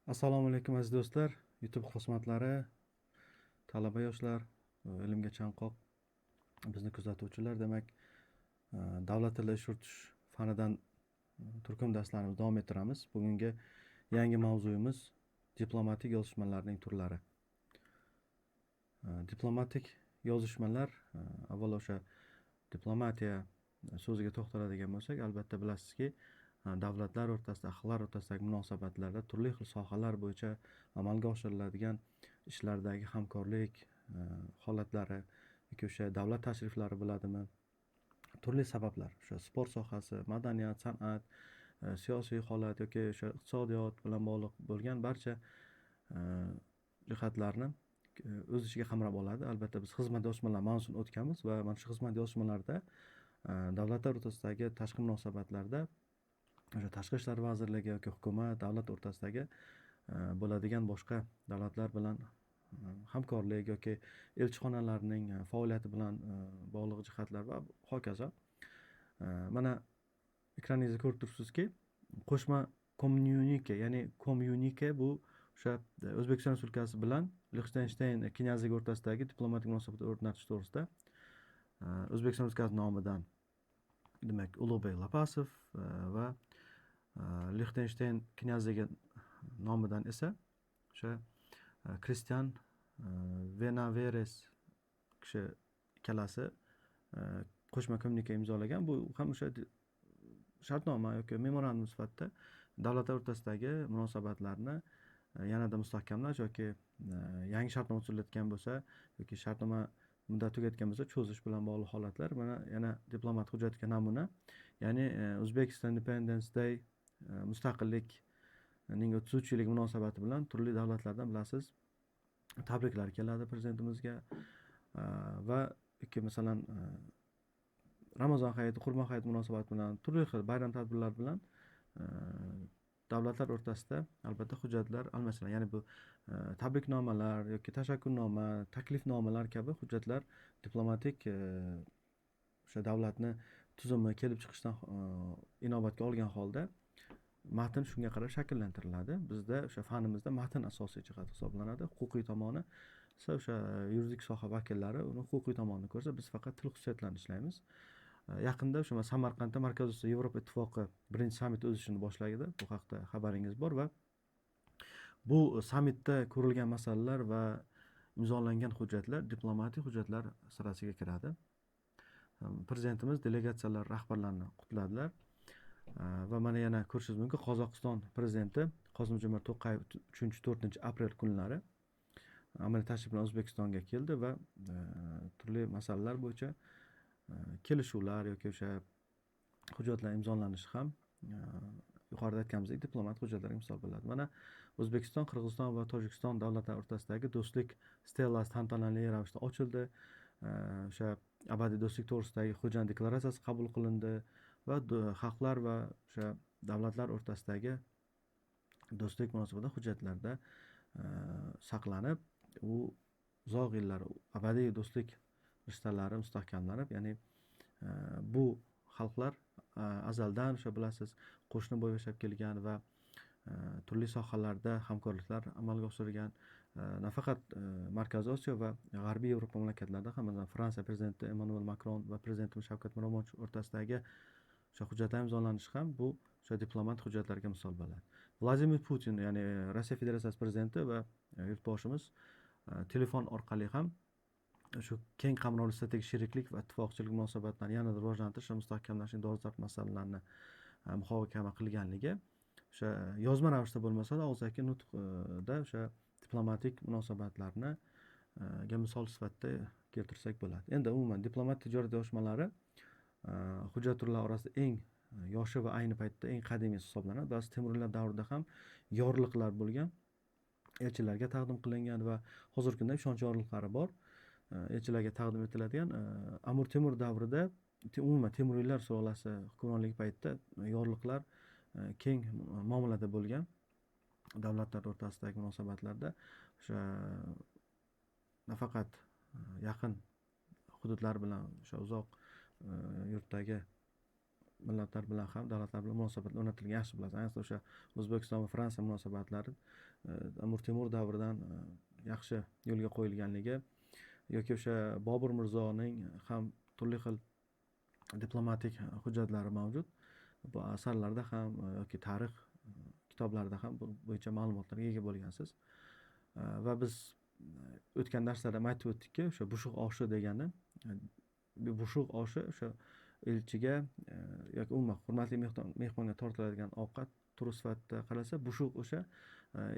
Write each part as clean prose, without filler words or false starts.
Assalomu alaykum aziz do'stlar, YouTube xizmatlari, talaba yoshlar, ilmga chanqoq bizni kuzatuvchilar, demak, davlat tilida ish yuritish fanidan turkum darslarimizni davom ettiramiz. Bugungi yangi mavzuyimiz diplomatik yozishmalarning turlari. Diplomatik yozishmalar, avvalo o'sha diplomatiya so'ziga to'xtaladigan bo'lsak, albatta bilasizki, davlatlar o'rtasida, xalqlar o'rtasidagi munosabatlarda turli xil sohalar bo'yicha amalga oshiriladigan ishlardagi hamkorlik holatlari yoki o'sha davlat tashriflari bo'ladimi, turli sabablar, o'sha sport sohasi, madaniyat, san'at, siyosiy holat yoki o'sha iqtisodiyot bilan bog'liq bo'lgan barcha jihatlarni o'z ichiga qamrab oladi. Albatta biz xizmat yozishmalari mavzusini o'tganmiz va mana shu xizmat yozishmalarida davlatlar o'rtasidagi tashqi munosabatlarda o'sha tashqi ishlar vazirligi yoki hukumat, davlat o'rtasidagi bo'ladigan boshqa davlatlar bilan hamkorlik yoki elchixonalarning faoliyati bilan bog'liq jihatlar va hokazo. Mana ekraningizda ko'rib turibsizki, qo'shma kommunike, ya'ni kommunike bu o'sha O'zbekiston Respublikasi bilan Lixtensteyn knyazligi o'rtasidagi diplomatik munosabat o'rnatish to'g'risida O'zbekiston Respublikasi nomidan demak Ulug'bek Lapasov va Lixtensteyn knyazligi nomidan esa o'sha Kristian Venaveres kishi ikkalasi qo'shma kommunike imzolagan. Bu ham o'sha shartnoma yoki memorandum sifatida davlatlar o'rtasidagi munosabatlarni yanada mustahkamlash yoki yangi shartnoma tuzilayotgan bo'lsa yoki shartnoma muddati tugatgan bo'lsa cho'zish bilan bog'liq holatlar. Mana yana diplomat hujjatiga namuna, ya'ni Uzbekistan Independence Day mustaqillikning 33 yillik munosabati bilan turli davlatlardan bilasiz tabriklar keladi prezidentimizga va yoki masalan Ramazon hayiti, Qurban hayiti munosabati bilan turli xil bayram tadbirlar bilan davlatlar o'rtasida albatta hujjatlar almashiladi. Ya'ni bu tabriknomalar yoki tashakkurnoma, taklifnomalar kabi hujjatlar diplomatik o'sha davlatni tuzumi kelib chiqishdan inobatga olgan holda matn shunga qarab shakllantiriladi. Bizda o'sha fanimizda matn asosiy jihat hisoblanadi. Huquqiy tomoni esa o'sha yuridik soha vakillari uni huquqiy tomonini ko'rsa, biz faqat til xususiyatlarini ishlaymiz. Yaqinda o'sha Samarqandda Markaziy Osiyo Yevropa Ittifoqi birinchi sammit o'z ishini boshlaydi. Bu haqda xabaringiz bor va bu sammitda ko'rilgan masalalar va imzolangan hujjatlar diplomatik hujjatlar sirasiga kiradi. Prezidentimiz delegatsiyalar rahbarlarini qutladilar va mana yana ko'rishingiz mumkin, Qozog'iston prezidenti Qosim-Jo'mart To'qayev 3-4 aprel kunlari amaliy tashrif bilan O'zbekistonga keldi va turli masalalar bo'yicha kelishuvlar yoki o'sha hujjatlar imzolanishi ham yuqorida aytganimizdek diplomat hujjatlarga misol bo'ladi. Mana O'zbekiston, Qirg'iziston va Tojikiston davlatlari o'rtasidagi do'stlik stellasi tantanali ravishda ochildi. O'sha abadiy do'stlik to'g'risidagi Xo'jand deklaratsiyasi qabul qilindi va xalqlar va o'sha davlatlar o'rtasidagi do'stlik munosabatida hujjatlarda saqlanib, u uzoq yillar abadiy do'stlik rishtalari mustahkamlanib, ya'ni bu xalqlar azaldan o'sha bilasiz qo'shni bo'lib yashab kelgan va turli sohalarda hamkorliklar amalga oshirgan, nafaqat Markaziy Osiyo va G'arbiy Yevropa mamlakatlarida ham, masalan Fransiya prezidenti Emmanuel Macron va prezidentimiz Shavkat Miromonovich o'rtasidagi o'sha hujjatlar imzolanishi ham bu o'sha diplomat hujjatlarga misol bo'ladi. Vladimir Putin, ya'ni Rossiya Federatsiyasi prezidenti va yurtboshimiz telefon orqali ham shu keng qamrovli strategik sheriklik va ittifoqchilik munosabatlarini yanada rivojlantirish va mustahkamlashning dolzarb masalalarni muhokama qilganligi o'sha yozma ravishda bo'lmasa-da og'zaki nutqda o'sha diplomatik munosabatlarni ga misol sifatida keltirsak bo'ladi. Endi umuman diplomat tijorat yozishmalari hujjat turlari orasida eng yoshi va ayni paytda eng qadimiysi hisoblanadi. Ba'zi Temuriylar davrida ham yorliqlar bo'lgan, elchilarga taqdim qilingan va hozirgi kunda ishonch yorliqlari bor. Elchilarga taqdim etiladigan Amir Temur davrida umuman Temuriylar sulolasi hukmronligi paytida yorliqlar keng muomalada bo'lgan. Davlatlar o'rtasidagi munosabatlarda o'sha nafaqat yaqin hududlar bilan o'sha uzoq yurtdagi millatlar bilan ham, davlatlar bilan munosabatlar o'rnatilgan yaxshi bilasiz. Ayniqsa o'sha O'zbekiston va Fransiya munosabatlari Amir Temur davridan yaxshi yo'lga qo'yilganligi yoki o'sha Bobur Mirzoning ham turli xil diplomatik hujjatlari mavjud. Bu asarlarda ham yoki tarix kitoblarida ham bu bo'yicha ma'lumotlarga ega bo'lgansiz. Va biz o'tgan darslarda ham aytib o'tdikki, o'sha bushuq oshi degani, bushuq oshi o'sha elchiga yoki umuman hurmatli mehmonga tortiladigan ovqat turi sifatida qaralsa, bushuq o'sha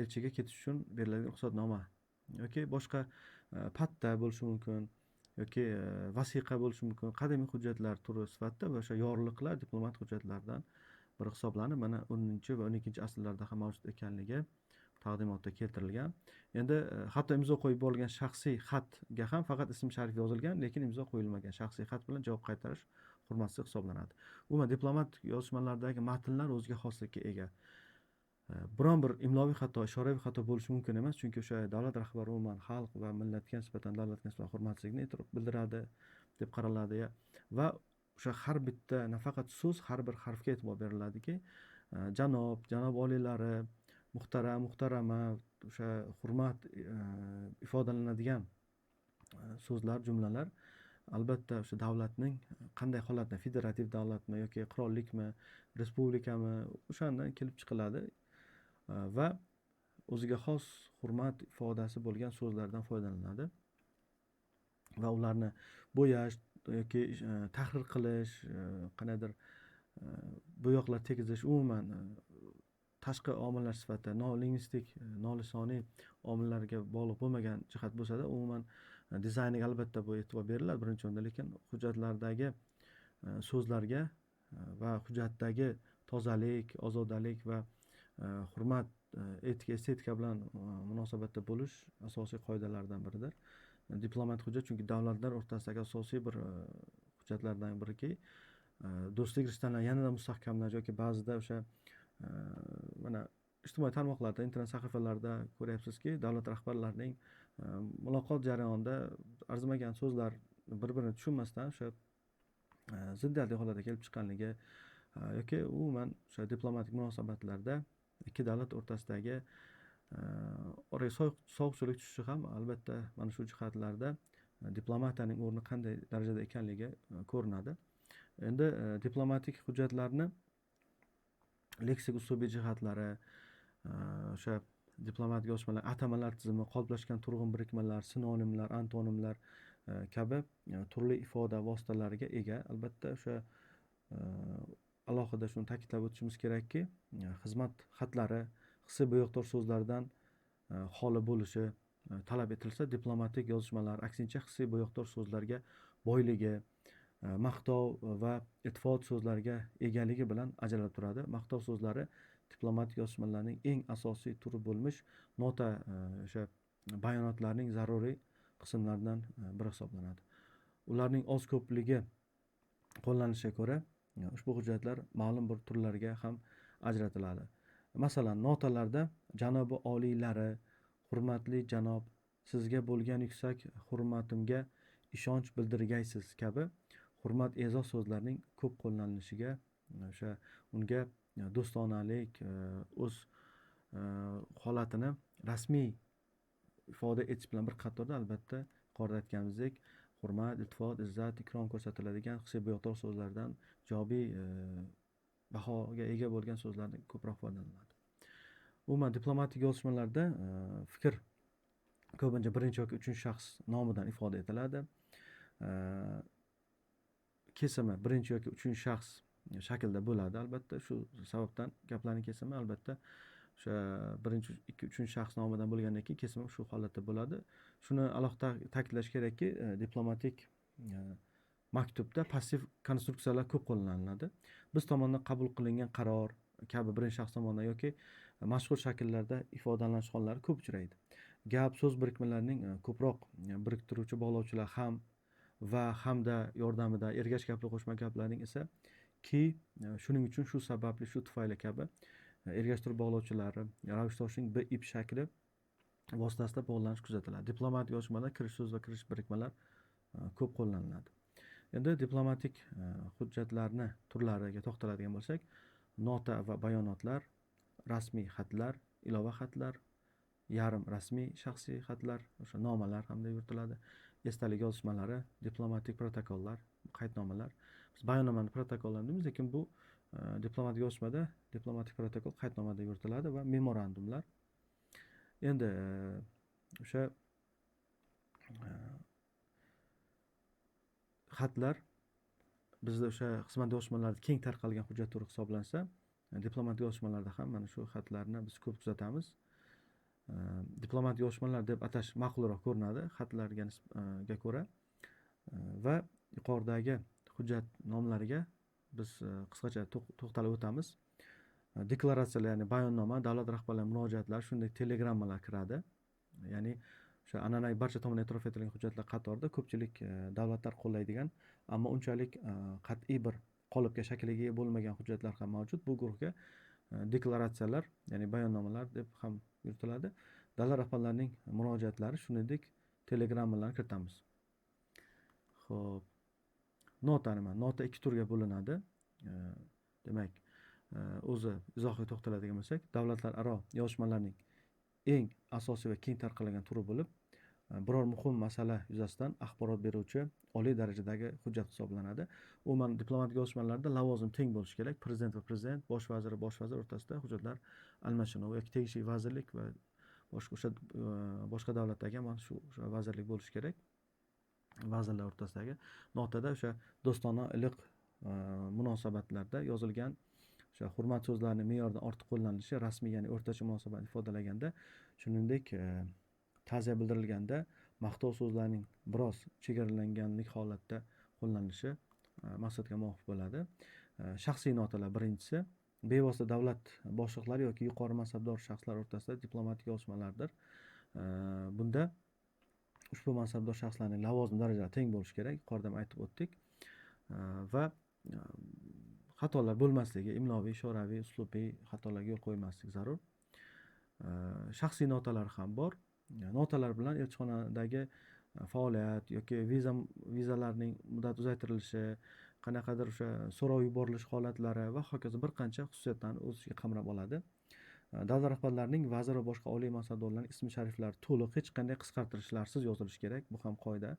elchiga ketish uchun beriladigan ruxsatnoma yoki boshqa patta bo'lishi mumkin yoki vasiqa bo'lishi mumkin. Qadimiy hujjatlar turi sifatida va o'sha yorliqlar diplomat hujjatlaridan biri hisoblanib, mana 10 va 12 asrlarda ham mavjud ekanligi taqdimotda keltirilgan. Endi hatto imzo qo'yib bo'lgan shaxsiy xatga ham faqat ism sharif yozilgan, lekin imzo qo'yilmagan shaxsiy xat bilan javob qaytarish hurmatsiz hisoblanadi. Umuman diplomat yozishmalardagi matnlar o'ziga xoslikka ega. Biron bir imloviy xato, ishoraviy xato bo'lishi mumkin emas, chunki o'sha davlat rahbari umuman xalq va millatga nisbatan, davlatga nisbatan hurmatsizlikni bildiradi deb qaraladi va o'sha har bitta nafaqat so'z, har bir harfga e'tibor beriladiki, janob oliylari, muhtaram, muhtarama, o'sha hurmat ifodalanadigan so'zlar, jumlalar albatta o'sha davlatning qanday holatda, federativ davlatmi yoki qirollikmi, respublikami, o'shandan kelib chiqiladi va o'ziga xos hurmat ifodasi bo'lgan so'zlardan foydalanadi va ularni bo'yash yoki tahrir qilish, qanaydir bo'yoqlar tegizish, umuman tashqi omillar sifatida nolingvistik, nolisoniy omillarga bog'liq bo'lmagan jihat bo'lsa-da, umuman dizayniga albatta bu e'tibor beriladi birinchi o'rinda, lekin hujjatlardagi so'zlarga va hujjatdagi tozalik, ozodalik va hurmat, etika, estetika bilan munosabatda bo'lish asosiy qoidalardan biridir. Diplomat hujjat chunki davlatlar o'rtasidagi asosiy bir hujjatlardan biriki, do'stlik rishtalarini yanada mustahkamlash yoki ba'zida o'sha mana ijtimoiy tarmoqlarda, internet sahifalarida ko'ryapsizki, davlat rahbarlarining muloqot jarayonida arzimagan so'zlar bir-birini tushunmasdan o'sha ziddiyatli holatga kelib chiqqanligi yoki umuman o'sha diplomatik munosabatlarda ikki davlat o'rtasidagi oraga sovuqchilik tushishi ham albatta mana shu jihatlarda diplomatiyaning o'rni qanday darajada ekanligi ko'rinadi. Endi diplomatik hujjatlarni leksik uslubiy jihatlari, o'sha diplomatik yozishmalar, atamalar tizimi, qoliplashgan turg'un birikmalar, sinonimlar, antonimlar kabi turli ifoda vositalariga ega. Albatta o'sha alohida shuni ta'kidlab o'tishimiz kerakki, xizmat xatlari hissiy bo'yoqdor so'zlardan xoli bo'lishi talab etilsa, diplomatik yozishmalar aksincha hissiy bo'yoqdor so'zlarga boyligi, maqtov va iltifot so'zlarga egaligi bilan ajralib turadi. Maqtov so'zlari diplomatik yozishmalarning eng asosiy turi bo'lmish nota o'sha bayonotlarning zaruriy qismlaridan biri hisoblanadi. Ularning oz ko'pligi qo'llanishiga ko'ra ushbu hujjatlar ma'lum bir turlarga ham ajratiladi. Masalan, notalarda janobi oliylari, hurmatli janob, sizga bo'lgan yuksak hurmatimga ishonch bildirgaysiz kabi hurmat, e'zoz so'zlarining ko'p qo'llanilishiga, o'sha unga do'stonalik, o'z holatini rasmiy ifoda etish bilan bir qatorda albatta yuqorida aytganimizdek hurmat, iltifot, izzat, ikrom ko'rsatiladigan hissiy bo'yoqdor so'zlardan ijobiy bahoga ega bo'lgan so'zlardan ko'proq foydalaniladi. Umuman diplomatik yozishmalarda fikr ko'pincha birinchi yoki uchinchi shaxs nomidan ifoda etiladi. Kesimi birinchi yoki uchinchi shaxs shaklda bo'ladi. Albatta shu sababdan gaplarning kesimi albatta o'sha birinchi, ikki, uchinchi shaxs nomidan bo'lgandan keyin kesimi shu holatda bo'ladi. Shuni alohida ta'kidlash kerakki, diplomatik maktubda passiv konstruksiyalar ko'p qo'llaniladi. Biz tomonidan qabul qilingan qaror kabi birinchi shaxs tomonidan yoki mashhur shakllarda ifodalanish hollari ko'p uchraydi. Gap, so'z birikmalarining ko'proq biriktiruvchi bog'lovchilar ham va hamda yordamida ergash gapli qo'shma gaplarning esa ki, shuning uchun, shu sababli, shu tufayli kabi ergashtirib bog'lovchilari, ravish toshning bir ip shakli vositasida bog'lanish kuzatiladi. Diplomatik yozishmalar kirish so'z va kirish birikmalar ko'p qo'llaniladi. Endi diplomatik hujjatlarni turlariga to'xtaladigan bo'lsak, nota va bayonotlar, rasmiy xatlar, ilova xatlar, yarim rasmiy shaxsiy xatlar, o'sha nomalar ham deb yuritiladi, esdalik yozishmalari, diplomatik protokollar, qaydnomalar. Biz bayonnomani protokollar deymiz, lekin bu diplomatik yozishmada diplomatik protokol qaydnoma deb yuritiladi va memorandumlar. Endi o'sha xatlar bizda o'sha xizmat yozishmalarida keng tarqalgan hujjat turi hisoblansa, diplomatik yozishmalarda ham mana shu xatlarni biz ko'p kuzatamiz. Diplomatik yozishmalar deb atash ma'qulroq ko'rinadi xatlarga ko'ra. Va yuqoridagi hujjat nomlariga biz qisqacha to'xtalib o'tamiz. Deklaratsiyalar, ya'ni bayonnoma, davlat rahbarlarining murojaatlar, shuningdek telegrammalar kiradi. Ya'ni o'sha an'anaviy barcha tomonidan e'tirof etilgan hujjatlar qatorida ko'pchilik davlatlar qo'llaydigan, ammo unchalik qat'iy bir qolipga shakliga ega bo'lmagan hujjatlar ham mavjud. Bu guruhga deklaratsiyalar, ya'ni bayonnomalar deb ham yuritiladi. Davlat rahbarlarining murojaatlari, shuningdek telegrammalarni kiritamiz. Xo'p, nota nima? Nota ikki turga bo'linadi. Demak, o'zi izohiy to'xtaladigan bo'lsak, davlatlararo yozishmalarning eng asosiy va keng tarqalgan turi bo'lib, biror muhim masala yuzasidan axborot beruvchi oliy darajadagi hujjat hisoblanadi. Umuman diplomatik yozishmalarda lavozim teng bo'lishi kerak. Prezident va prezident, bosh vazir o'rtasida hujjatlar almashinuvi yoki tegishli vazirlik va boshqa davlatdagi mana shu vazirlik bo'lishi kerak. Vazirlar o'rtasidagi notada o'sha do'stona, iliq munosabatlarda yozilgan o'sha hurmat so'zlarining me'yoridan ortiq qo'llanilishi, rasmiy, ya'ni o'rtacha munosabatni ifodalaganda, shuningdek ta'ziya bildirilganda maqtov so'zlarining biroz chegaralanganlik holatda qo'llanilishi maqsadga muvofiq bo'ladi. Shaxsiy notalar birinchisi bevosita davlat boshliqlari yoki yuqori mansabdor shaxslar o'rtasida diplomatik yozishmalardir. Bunda ushbu mansabdor shaxslarning lavozim darajalari teng bo'lishi kerak, yuqorida ham aytib o'tdik. Va xatolar bo'lmasligi, imloviy, ishoraviy, uslubiy xatolarga yo'l qo'ymaslik zarur. Shaxsiy notalar ham bor. Notalar bilan elchixonadagi faoliyat yoki vizalarning muddati uzaytirilishi, qanaqadir o'sha so'rov yuborilish holatlari va hokazo bir qancha xususiyatlarni o'z ichiga qamrab oladi. Davlat rahbarlarining, vazir va boshqa oliy mansabdorlarning ism shariflari to'liq, hech qanday qisqartirishlarsiz yozilishi kerak. Bu ham qoida.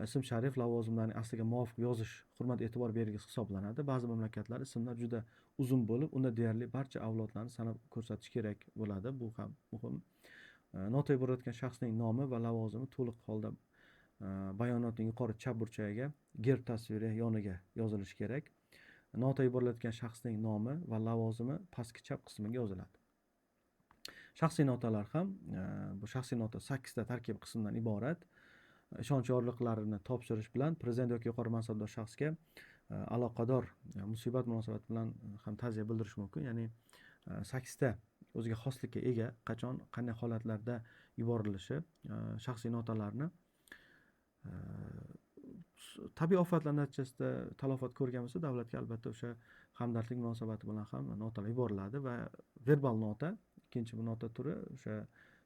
Ism sharif lavozimlarning asliga muvofiq yozish hurmat e'tibor belgisi hisoblanadi. Ba'zi mamlakatlar ismlar juda uzun bo'lib, unda deyarli barcha avlodlarni sanab ko'rsatish kerak bo'ladi. Bu ham muhim. Nota yuborayotgan shaxsning nomi va lavozimi to'liq holda bayonotning yuqori chap burchagiga gerb tasviri yoniga yozilishi kerak. Nota yuborilayotgan shaxsning nomi va lavozimi pastki chap qismiga yoziladi. Shaxsiy notalar ham, bu shaxsiy nota 8 ta tarkib qismdan iborat. Ishonch yorliqlarini topshirish bilan prezident yoki yuqori mansabdor shaxsga aloqador musibat munosabati bilan ham ta'ziya bildirish mumkin. Ya'ni 8 ta o'ziga xoslikka ega, qachon, qanday holatlarda yuborilishi shaxsiy notalarni tabiiy ofatlar natijasida talofat ko'rgan bo'lsa, davlatga albatta o'sha hamdardlik munosabati bilan ham notalar yuboriladi va verbal nota, ikkinchi bu nota turi, o'sha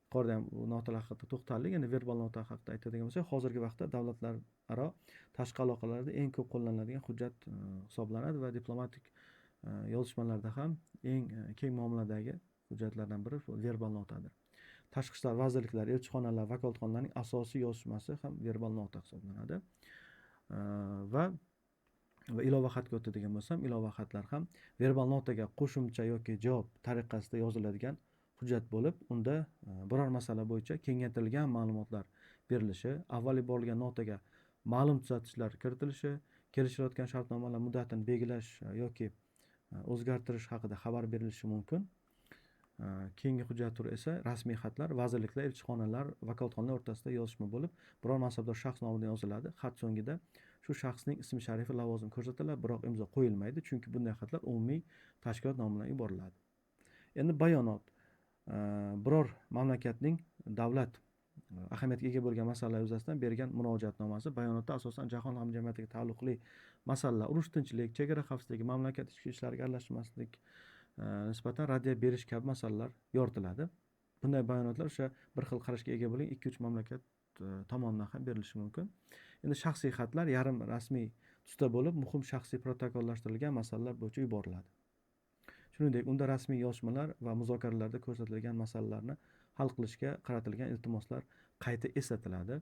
yuqorida ham bu notalar haqida to'xtaldik. Endi verbal nota haqida aytadigan bo'lsak, hozirgi vaqtda davlatlararo tashqi aloqalarda eng ko'p qo'llaniladigan hujjat hisoblanadi va diplomatik yozishmalarda ham eng keng muomaladagi hujjatlardan biri verbal notadir. Tashqi ishlar vazirliklari, elchixonalar, vakolatxonalarning asosiy yozishmasi ham verbal nota hisoblanadi. Va ilova xatga o'tadigan bo'lsam, ilova xatlar ham verbal notaga qo'shimcha yoki javob tariqasida yoziladigan hujjat bo'lib, unda biror masala bo'yicha kengaytirilgan ma'lumotlar berilishi, avval yuborilgan notaga ma'lum tuzatishlar kiritilishi, kelishilayotgan shartnomalar muddatini belgilash yoki o'zgartirish haqida xabar berilishi mumkin. Keyingi hujjat turi esa rasmiy xatlar, vazirliklar, elchixonalar, vakolatxonalar o'rtasida yozishma bo'lib, biror mansabdor shaxs nomidan yoziladi. Xat so'ngida shu shaxsning ism sharifi, lavozimi ko'rsatiladi, biroq imzo qo'yilmaydi, chunki bunday xatlar umumiy tashkilot nomidan yuboriladi. Endi bayonot. Biror mamlakatning davlat ahamiyatga ega bo'lgan masalalar yuzasidan bergan murojaatnomasi. Bayonotda asosan jahon hamjamiyatiga taalluqli masalalar, urush, tinchlik, chegara xavfsizligi, mamlakat ichki ishlariga aralashmaslik nisbatan raddiya berish kabi masalalar yoritiladi. Bunday bayonotlar o'sha bir xil qarashga ega bo'lgan 2-3 mamlakat tomonidan ham berilishi mumkin. Endi shaxsiy xatlar yarim rasmiy tusda bo'lib, muhim shaxsiy protokollashtirilgan masalalar bo'yicha yuboriladi. Shuningdek, unda rasmiy yozishmalar va muzokaralarda ko'rsatilgan masalalarni hal qilishga qaratilgan iltimoslar qayta eslatiladi.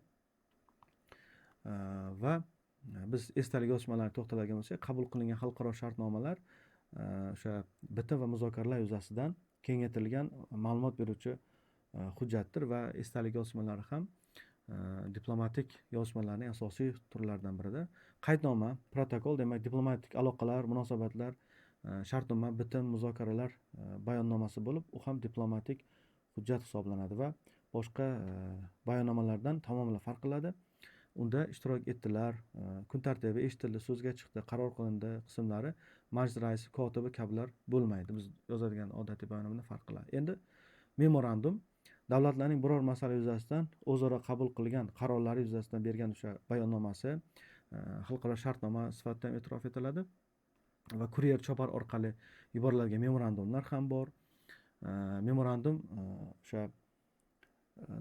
Va biz esdalik yozishmalariga to'xtaladigan bo'lsak, qabul qilingan xalqaro shartnomalar o'sha bitim va muzokaralar yuzasidan kengaytirilgan ma'lumot beruvchi hujjatdir va esdalik yozishmalari ham diplomatik yozishmalarning asosiy turlaridan biridir. Qaydnoma, protokol demak diplomatik aloqalar, munosabatlar, shartnoma, bitim, muzokaralar bayonnomasi bo'lib, u ham diplomatik hujjat hisoblanadi va boshqa bayonnomalardan tamomila farq qiladi. Unda ishtirok etdilar, kun tartibi eshitildi, so'zga chiqdi, qaror qilindi qismlari majlis raisi, kotibi kabilar bo'lmaydi. Biz yozadigan odatiy bayonnomadan farq qiladi. Endi memorandum davlatlarning biror masala yuzasidan o'zaro qabul qilgan qarorlari yuzasidan bergan o'sha bayonnomasi xalqaro shartnoma sifatida e'tirof etiladi va kuryer chopar orqali yuboriladigan memorandumlar ham bor. Memorandum o'sha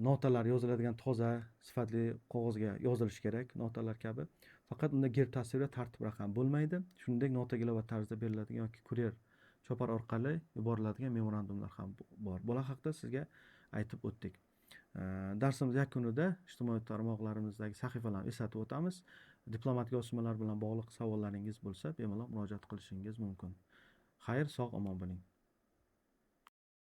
notalar yoziladigan toza, sifatli qog'ozga yozilishi kerak, notalar kabi. Faqat unda gerb tasviri, tartib raqam bo'lmaydi. Shuningdek, nota ilova tarzda beriladigan yoki kuryer chopar orqali yuboriladigan memorandumlar ham bor. Bular haqida sizga aytib o'tdik. Darsimiz yakunida ijtimoiy tarmoqlarimizdagi sahifalarni eslatib o'tamiz. Diplomatik yozishmalar bilan bog'liq savollaringiz bo'lsa, bemalol murojaat qilishingiz mumkin. Xayr, sog', omon bo'ling.